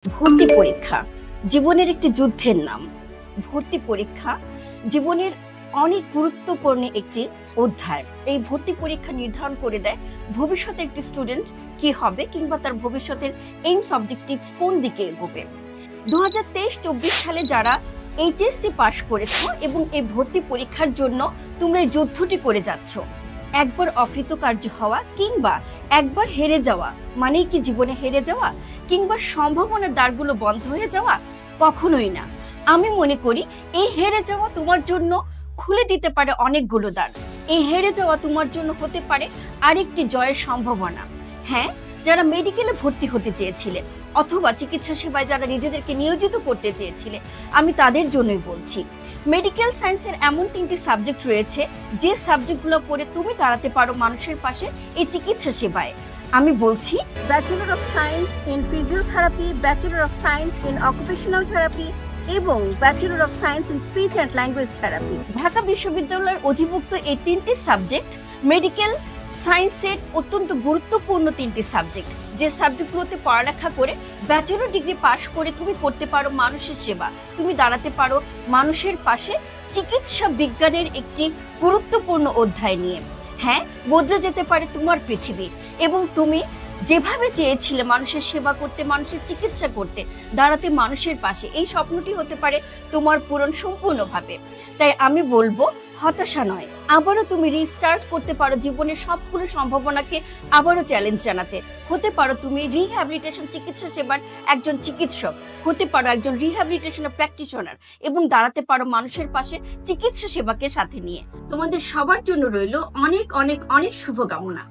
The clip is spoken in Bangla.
ভর্তি পরীক্ষা জীবনের একটি যুদ্ধের নাম। ভর্তি পরীক্ষা জীবনের অনেক গুরুত্বপূর্ণ একটি অধ্যায়। এই ভর্তি পরীক্ষা নির্ধারণ করে দেয় ভবিষ্যতে একটি স্টুডেন্ট কি হবে কিংবা তার ভবিষ্যতের এইমস অবজেক্টিভস কোন দিকে এগোবে। 2023-24 সালে যারা এইচএসসি পাশ করেছো এবং এই ভর্তি পরীক্ষার জন্য তোমরা এই যুদ্ধটি করে যাচ্ছ, একবার অকৃতকার্য হওয়া কিংবা একবার হেরে যাওয়া মানেই কি জীবনে হেরে যাওয়া কিংবা সম্ভাবনার দ্বারগুলো বন্ধ হয়ে যাওয়া? কখনোই না। আমি মনে করি এই হেরে যাওয়া তোমার জন্য খুলে দিতে পারে অনেকগুলো দ্বার। এই হেরে যাওয়া তোমার জন্য হতে পারে আরেকটি জয়ের সম্ভাবনা। হ্যাঁ, যারা মেডিকেলে ভর্তি হতে চেয়েছিলে অথবা চিকিৎসা সেবায় যারা নিজেদেরকে নিয়োজিত করতে চেয়েছিলে, আমি তাদের জন্যই বলছি। মেডিকেল সায়েন্সের এমন 3টি সাবজেক্ট রয়েছে যে সাবজেক্টগুলো পড়ে তুমি দাঁড়াতে পারো মানুষের পাশে এই চিকিৎসা সেবায়। আমি বলছি bachelor of science in physiotherapy, bachelor of science in occupational therapy এবং bachelor of science in speech and language therapy. Dhaka বিশ্ববিদ্যালয়ের অধিভুক্ত এই 3টি সাবজেক্ট মেডিকেল সায়েন্সের অত্যন্ত গুরুত্বপূর্ণ 3টি সাবজেক্ট, যে সাবজেক্টগুলোতে পড়ালেখা করে ব্যাচেলর ডিগ্রি পাশ করে তুমি করতে পারো মানুষের সেবা, তুমি দাঁড়াতে পারো মানুষের পাশে চিকিৎসা বিজ্ঞানের একটি গুরুত্বপূর্ণ অধ্যায় নিয়ে। হ্যাঁ, বদলে যেতে পারে তোমার পৃথিবী এবং তুমি যেভাবে চেয়েছিলে মানুষের সেবা করতে, মানুষের চিকিৎসা করতে, দাঁড়াতে মানুষের পাশে, এই স্বপ্নটি হতে পারে তোমার পূরণ সম্পূর্ণভাবে। তাই আমি বলবো হতাশা নয়, আবারও তুমি রিস্টার্ট করতে পারো জীবনের সবগুলো সম্ভাবনাকে আবারও চ্যালেঞ্জ জানাতে। হতে পারো তুমি রিহ্যাবিলিটেশন চিকিৎসা সেবার একজন চিকিৎসক, হতে পারো একজন রিহ্যাবিলিটেশনের প্র্যাকটিশনার এবং দাঁড়াতে পারো মানুষের পাশে চিকিৎসা সেবাকে সাথে নিয়ে। তোমাদের সবার জন্য রইল অনেক অনেক অনেক শুভকামনা।